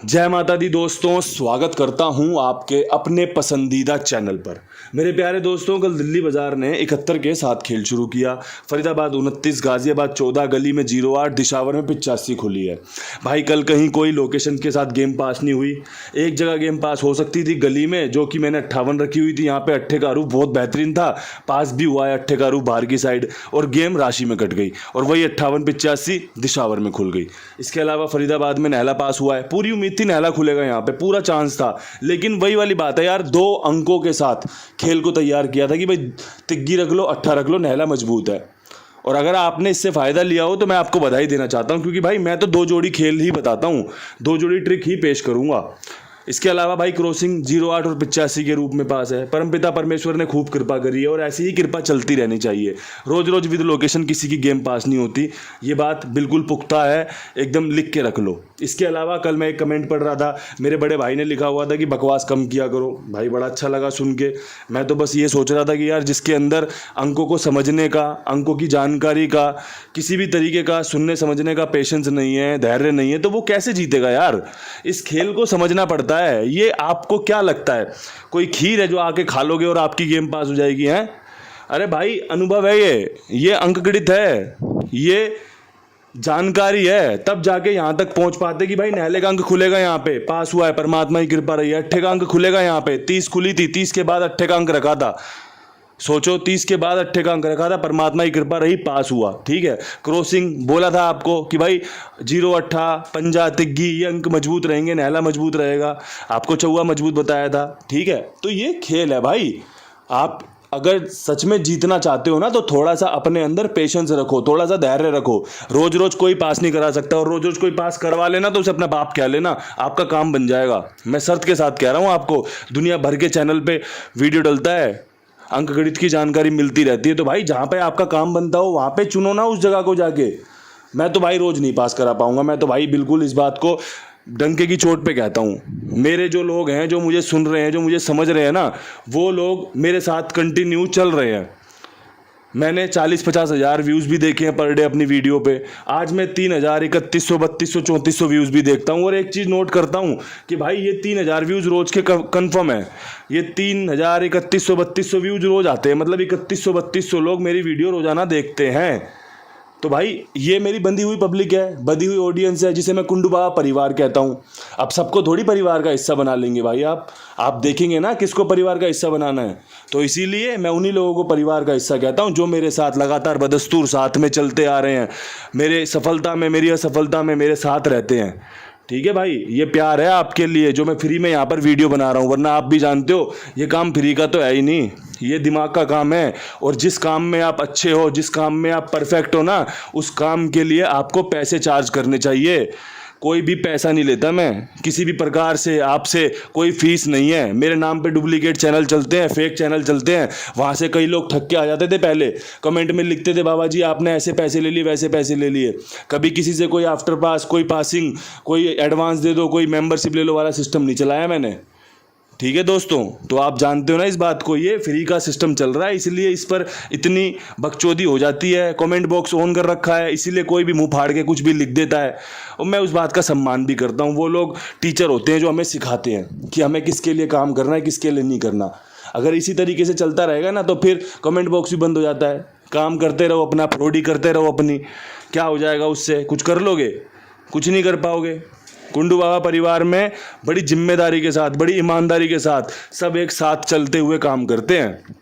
जय माता दी दोस्तों, स्वागत करता हूं आपके अपने पसंदीदा चैनल पर। मेरे प्यारे दोस्तों, कल दिल्ली बाजार ने 71 के साथ खेल शुरू किया। फरीदाबाद 29, गाजियाबाद 14, गली में 08, दिशावर में 85 खुली है। भाई कल कहीं कोई लोकेशन के साथ गेम पास नहीं हुई। एक जगह गेम पास हो सकती थी गली में, जो कि मैंने 58 रखी हुई थी। यहाँ पे अट्ठे का रूप बहुत बेहतरीन था, पास भी हुआ है अट्ठे का रूप बाहर की साइड, और गेम राशि में कट गई और वही 58-85 दिशावर में खुल गई। इसके अलावा फरीदाबाद में नहला पास हुआ है। पूरी उम्मीद थी नहला खुलेगा, यहाँ पे पूरा चांस था, लेकिन वही वाली बात है यार, 2 अंकों के साथ खेल को तैयार किया था कि भाई तिग्गी रख लो, अट्ठा रख लो, नहला मजबूत है। और अगर आपने इससे फ़ायदा लिया हो तो मैं आपको बधाई देना चाहता हूँ, क्योंकि भाई मैं तो 2 जोड़ी खेल ही बताता हूँ, 2 जोड़ी ट्रिक ही पेश करूँगा। इसके अलावा भाई क्रॉसिंग 08 और 85 के रूप में पास है। परमपिता परमेश्वर ने खूब कृपा करी है और ऐसी ही कृपा चलती रहनी चाहिए। रोज़ रोज़ विद लोकेशन किसी की गेम पास नहीं होती, ये बात बिल्कुल पुख्ता है, एकदम लिख के रख लो। इसके अलावा कल मैं एक कमेंट पढ़ रहा था, मेरे बड़े भाई ने लिखा हुआ था कि बकवास कम किया करो। भाई बड़ा अच्छा लगा सुन के। मैं तो बस ये सोच रहा था कि यार जिसके अंदर अंकों को समझने का, अंकों की जानकारी का, किसी भी तरीके का सुनने समझने का पेशेंस नहीं है, धैर्य नहीं है, तो वो कैसे जीतेगा यार। इस खेल को समझना पड़ता है। ये आपको क्या लगता है कोई खीर है जो आके खा लोगे और आपकी गेम पास हो जाएगी? हैं? अरे भाई अनुभव है, ये अंक गणित है, ये जानकारी है, तब जाके यहां तक पहुंच पाते कि भाई नहले का अंक खुलेगा, यहाँ पे पास हुआ है, परमात्मा की कृपा रही है। अट्ठे का अंक खुलेगा, यहाँ पे 30 खुली थी, 30 के बाद अट्ठे का अंक रखा था। सोचो, 30 के बाद अट्ठे का अंक रखा था, परमात्मा की कृपा रही, पास हुआ। ठीक है, क्रॉसिंग बोला था आपको कि भाई 0, अट्ठा, पंजा, तिग्गी, ये अंक मजबूत रहेंगे, नहला मजबूत रहेगा। आपको चौवा मजबूत बताया था। ठीक है, तो ये खेल है भाई। आप अगर सच में जीतना चाहते हो ना, तो थोड़ा सा अपने अंदर पेशेंस रखो, थोड़ा सा धैर्य रखो। रोज रोज कोई पास नहीं करा सकता, और रोज रोज कोई पास करवा लेना तो उसे अपना बाप कह लेना, आपका काम बन जाएगा। मैं शर्त के साथ कह रहा हूँ आपको। दुनिया भर के चैनल पे वीडियो डलता है, अंक गणित की जानकारी मिलती रहती है, तो भाई जहाँ पे आपका काम बनता हो वहाँ पे चुनो ना उस जगह को जाके। मैं तो भाई रोज नहीं पास करा पाऊंगा, मैं तो भाई बिल्कुल इस बात को डंके की चोट पे कहता हूँ। मेरे जो लोग हैं, जो मुझे सुन रहे हैं, जो मुझे समझ रहे हैं ना, वो लोग मेरे साथ कंटिन्यू चल रहे हैं। मैंने 40-50 हज़ार व्यूज़ भी देखे हैं पर डे अपनी वीडियो पे। आज मैं 3,000, 3100, 3200, 3400 व्यूज़ भी देखता हूँ। और एक चीज़ नोट करता हूँ कि भाई ये 3,000 व्यूज़ रोज़ के कंफर्म है। ये 3,000, 3100, 3200 व्यूज़ रोज़ आते हैं, मतलब 3100-3200 लोग मेरी वीडियो रोज़ाना देखते हैं। तो भाई ये मेरी बंधी हुई पब्लिक है, बंधी हुई ऑडियंस है, जिसे मैं कुंडू बाबा परिवार कहता हूँ। अब सबको थोड़ी परिवार का हिस्सा बना लेंगे भाई आप देखेंगे ना किसको परिवार का हिस्सा बनाना है। तो इसीलिए मैं उन्हीं लोगों को परिवार का हिस्सा कहता हूँ जो मेरे साथ लगातार बदस्तूर साथ में चलते आ रहे हैं, मेरे सफलता में, मेरी असफलता में मेरे साथ रहते हैं। ठीक है भाई, ये प्यार है आपके लिए जो मैं फ्री में यहाँ पर वीडियो बना रहा हूँ, वरना आप भी जानते हो ये काम फ्री का तो है ही नहीं, ये दिमाग का काम है। और जिस काम में आप अच्छे हो, जिस काम में आप परफेक्ट हो ना, उस काम के लिए आपको पैसे चार्ज करने चाहिए। कोई भी पैसा नहीं लेता मैं किसी भी प्रकार से, आपसे कोई फीस नहीं है। मेरे नाम पे डुप्लीकेट चैनल चलते हैं, फेक चैनल चलते हैं, वहाँ से कई लोग ठग के आ जाते थे। पहले कमेंट में लिखते थे, बाबा जी आपने ऐसे पैसे ले लिए, वैसे पैसे ले लिए। कभी किसी से कोई आफ्टर पास, कोई पासिंग, कोई एडवांस दे दो, कोई मेंबरशिप ले लो वाला सिस्टम नहीं चलाया मैंने। ठीक है दोस्तों, तो आप जानते हो ना इस बात को, ये फ्री का सिस्टम चल रहा है, इसलिए इस पर इतनी बकचोदी हो जाती है। कमेंट बॉक्स ऑन कर रखा है, इसीलिए कोई भी मुंह फाड़ के कुछ भी लिख देता है, और मैं उस बात का सम्मान भी करता हूँ। वो लोग टीचर होते हैं जो हमें सिखाते हैं कि हमें किसके लिए काम करना है, किसके लिए नहीं करना। अगर इसी तरीके से चलता रहेगा ना, तो फिर कमेंट बॉक्स भी बंद हो जाता है। काम करते रहो अपना, फ्रॉडी करते रहो अपनी, क्या हो जाएगा उससे? कुछ कर लोगे? कुछ नहीं कर पाओगे। कुंडू बाबा परिवार में बड़ी जिम्मेदारी के साथ, बड़ी ईमानदारी के साथ सब एक साथ चलते हुए काम करते हैं।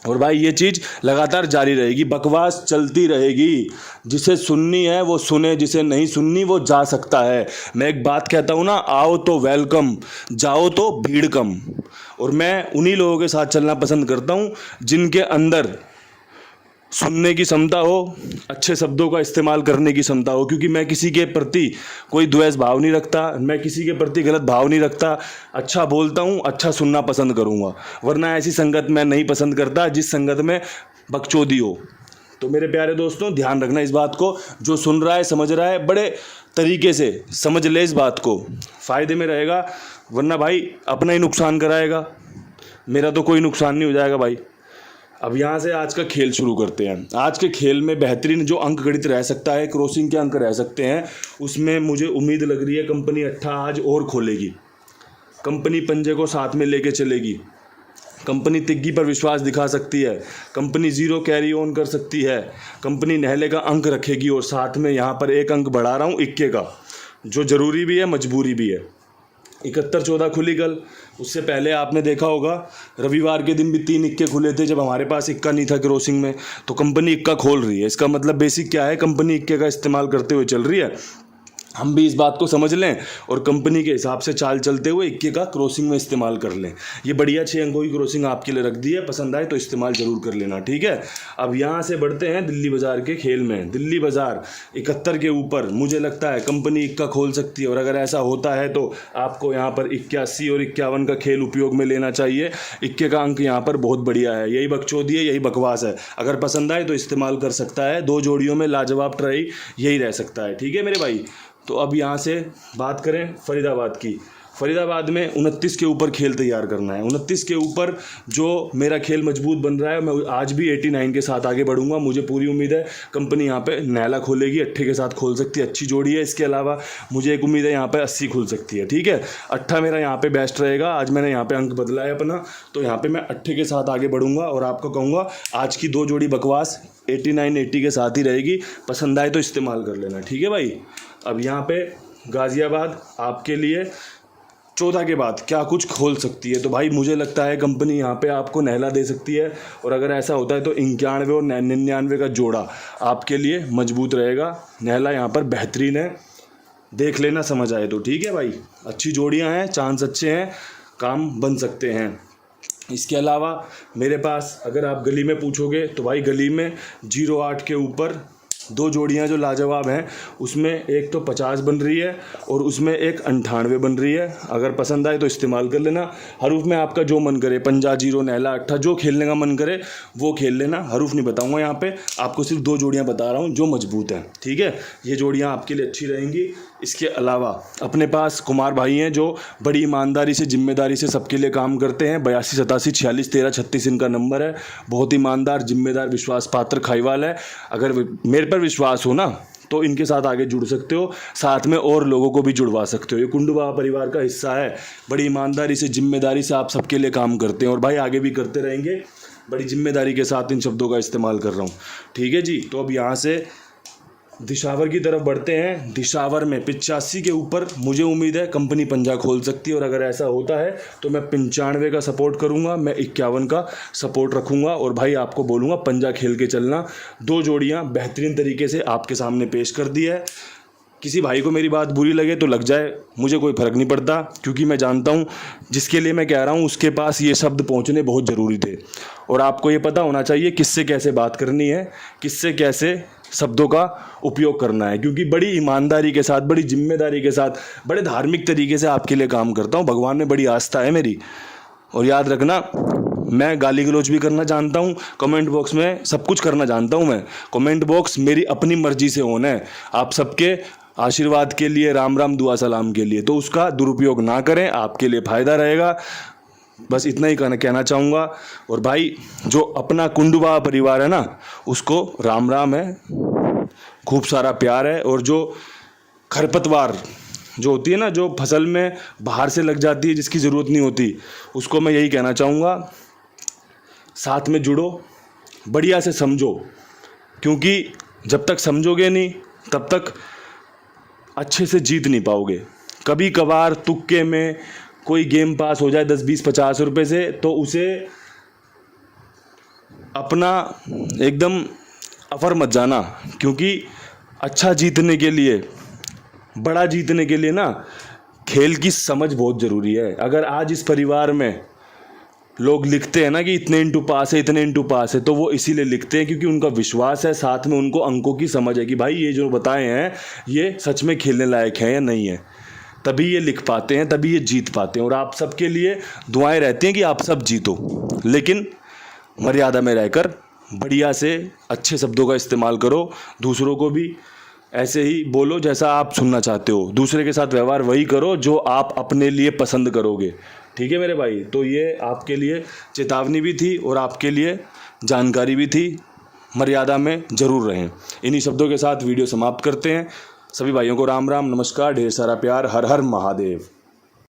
और भाई ये चीज़ लगातार जारी रहेगी, बकवास चलती रहेगी। जिसे सुननी है वो सुने, जिसे नहीं सुननी वो जा सकता है। मैं एक बात कहता हूँ ना, आओ तो वेलकम, जाओ तो भीड़ कम। और मैं उन्हीं लोगों के साथ चलना पसंद करता हूँ जिनके अंदर सुनने की क्षमता हो, अच्छे शब्दों का इस्तेमाल करने की क्षमता हो। क्योंकि मैं किसी के प्रति कोई द्वेष भाव नहीं रखता, मैं किसी के प्रति गलत भाव नहीं रखता। अच्छा बोलता हूँ, अच्छा सुनना पसंद करूँगा, वरना ऐसी संगत मैं नहीं पसंद करता जिस संगत में बकचोदी हो। तो मेरे प्यारे दोस्तों, ध्यान रखना इस बात को, जो सुन रहा है, समझ रहा है, बड़े तरीके से समझ ले इस बात को, फ़ायदे में रहेगा, वरना भाई अपना ही नुकसान कराएगा। मेरा तो कोई नुकसान नहीं हो जाएगा भाई। अब यहाँ से आज का खेल शुरू करते हैं। आज के खेल में बेहतरीन जो अंक गणित रह सकता है, क्रॉसिंग के अंक रह सकते हैं, उसमें मुझे उम्मीद लग रही है कंपनी अट्ठा आज और खोलेगी, कंपनी पंजे को साथ में लेके चलेगी, कंपनी तिग्गी पर विश्वास दिखा सकती है, कंपनी जीरो कैरी ऑन कर सकती है, कंपनी नहले का अंक रखेगी और साथ में यहाँ पर एक अंक बढ़ा रहा हूँ इक्के का, जो ज़रूरी भी है मजबूरी भी है। 71-14 खुली कल। उससे पहले आपने देखा होगा रविवार के दिन भी 3 इक्के खुले थे जब हमारे पास इक्का नहीं था क्रॉसिंग में, तो कंपनी इक्का खोल रही है। इसका मतलब बेसिक क्या है, कंपनी इक्के का इस्तेमाल करते हुए चल रही है। हम भी इस बात को समझ लें और कंपनी के हिसाब से चाल चलते हुए इक्के का क्रॉसिंग में इस्तेमाल कर लें। ये बढ़िया 6 अंकों की क्रॉसिंग आपके लिए रख दी है, पसंद आए तो इस्तेमाल जरूर कर लेना, ठीक है। अब यहाँ से बढ़ते हैं दिल्ली बाजार के खेल में। दिल्ली बाजार 71 के ऊपर मुझे लगता है कंपनी इक्का खोल सकती है, और अगर ऐसा होता है तो आपको यहाँ पर 81 और 51 का खेल उपयोग में लेना चाहिए। इक्के का अंक यहाँ पर बहुत बढ़िया है, यही बकचोदी है, यही बकवास है। अगर पसंद आए तो इस्तेमाल कर सकता है। 2 जोड़ियों में लाजवाब ट्राई यही रह सकता है, ठीक है मेरे भाई। तो अब यहाँ से बात करें फरीदाबाद की। फरीदाबाद में 29 के ऊपर खेल तैयार करना है। 29 के ऊपर जो मेरा खेल मजबूत बन रहा है, मैं आज भी 89 के साथ आगे बढ़ूंगा। मुझे पूरी उम्मीद है कंपनी यहाँ पे नैला खोलेगी, 8 के साथ खोल सकती है, अच्छी जोड़ी है। इसके अलावा मुझे एक उम्मीद है यहाँ पे 80 खुल सकती है, ठीक है। 8 मेरा यहाँ पे बेस्ट रहेगा। आज मैंने यहाँ पे अंक बदला है अपना, तो यहाँ पे मैं 8 के साथ आगे बढ़ूंगा और आपको कहूँगा आज की 2 जोड़ी बकवास 89-80 के साथ ही रहेगी। पसंद आए तो इस्तेमाल कर लेना, ठीक है भाई। अब यहाँ पे गाज़ियाबाद आपके लिए 14 के बाद क्या कुछ खोल सकती है, तो भाई मुझे लगता है कंपनी यहाँ पे आपको नहला दे सकती है, और अगर ऐसा होता है तो 91 और 99 का जोड़ा आपके लिए मजबूत रहेगा। नहला यहाँ पर बेहतरीन है, देख लेना समझ आए तो, ठीक है भाई। अच्छी जोड़ियाँ हैं, चांस अच्छे हैं, काम बन सकते हैं। इसके अलावा मेरे पास अगर आप गली में पूछोगे तो भाई गली में 08 के ऊपर 2 जोड़ियाँ जो लाजवाब हैं, उसमें एक तो 50 बन रही है और उसमें एक 98 बन रही है। अगर पसंद आए तो इस्तेमाल कर लेना। हरूफ में आपका जो मन करे, पंजा, जीरो, नैला, अट्ठा, जो खेलने का मन करे वो खेल लेना। हरूफ नहीं बताऊंगा यहाँ पे, आपको सिर्फ 2 जोड़ियाँ बता रहा हूँ जो मजबूत हैं, ठीक है। ये जोड़ियाँ आपके लिए अच्छी रहेंगी। इसके अलावा अपने पास कुमार भाई हैं जो बड़ी ईमानदारी से, जिम्मेदारी से सबके लिए काम करते हैं। 82 87 46 13 36 इनका नंबर है। बहुत ईमानदार, जिम्मेदार, विश्वास पात्र खाईवाल है। अगर मेरे पर विश्वास हो ना तो इनके साथ आगे जुड़ सकते हो, साथ में और लोगों को भी जुड़वा सकते हो। ये कुंडुबा परिवार का हिस्सा है। बड़ी ईमानदारी से, जिम्मेदारी से आप सबके लिए काम करते हैं और भाई आगे भी करते रहेंगे। बड़ी जिम्मेदारी के साथ इन शब्दों का इस्तेमाल कर रहा हूँ, ठीक है जी। तो अब यहाँ से दिशावर की तरफ बढ़ते हैं। दिशावर में 85 के ऊपर मुझे उम्मीद है कंपनी पंजा खोल सकती है, और अगर ऐसा होता है तो मैं 95 का सपोर्ट करूंगा, मैं 51 का सपोर्ट रखूंगा और भाई आपको बोलूँगा पंजा खेल के चलना। 2 जोड़ियां बेहतरीन तरीके से आपके सामने पेश कर दी है। किसी भाई को मेरी बात बुरी लगे तो लग जाए, मुझे कोई फ़र्क नहीं पड़ता, क्योंकि मैं जानता हूँ जिसके लिए मैं कह रहा हूँ उसके पास ये शब्द पहुँचने बहुत ज़रूरी थे। और आपको ये पता होना चाहिए किससे कैसे बात करनी है, किससे कैसे शब्दों का उपयोग करना है, क्योंकि बड़ी ईमानदारी के साथ, बड़ी जिम्मेदारी के साथ, बड़े धार्मिक तरीके से आपके लिए काम करता हूँ। भगवान में बड़ी आस्था है मेरी। और याद रखना, मैं गाली गलौज भी करना जानता हूँ, कमेंट बॉक्स में सब कुछ करना जानता हूँ मैं। कमेंट बॉक्स मेरी अपनी मर्जी से होना है, आप सबके आशीर्वाद के लिए, राम राम दुआ सलाम के लिए, तो उसका दुरुपयोग ना करें, आपके लिए फ़ायदा रहेगा। बस इतना ही कहना चाहूँगा। और भाई जो अपना कुंडुबा परिवार है ना, उसको राम राम है, खूब सारा प्यार है। और जो खरपतवार जो होती है ना, जो फसल में बाहर से लग जाती है, जिसकी ज़रूरत नहीं होती, उसको मैं यही कहना चाहूँगा, साथ में जुड़ो, बढ़िया से समझो, क्योंकि जब तक समझोगे नहीं तब तक अच्छे से जीत नहीं पाओगे। कभी कभार तुक्के में कोई गेम पास हो जाए 10 20 50 रुपये से, तो उसे अपना एकदम अफर मत जाना, क्योंकि अच्छा जीतने के लिए, बड़ा जीतने के लिए ना, खेल की समझ बहुत ज़रूरी है। अगर आज इस परिवार में लोग लिखते हैं ना कि इतने इंटू पास है, इतने इंटू पास है, तो वो इसीलिए लिखते हैं क्योंकि उनका विश्वास है, साथ में उनको अंकों की समझ है कि भाई ये जो बताए हैं ये सच में खेलने लायक है या नहीं है। तभी ये लिख पाते हैं, तभी ये जीत पाते हैं। और आप सबके लिए दुआएं रहती हैं कि आप सब जीतो, लेकिन मर्यादा में रहकर बढ़िया से अच्छे शब्दों का इस्तेमाल करो। दूसरों को भी ऐसे ही बोलो जैसा आप सुनना चाहते हो। दूसरे के साथ व्यवहार वही करो जो आप अपने लिए पसंद करोगे, ठीक है मेरे भाई। तो ये आपके लिए चेतावनी भी थी और आपके लिए जानकारी भी थी, मर्यादा में जरूर रहें। इन्हीं शब्दों के साथ वीडियो समाप्त करते हैं। सभी भाइयों को राम राम, नमस्कार, ढेर सारा प्यार, हर हर महादेव।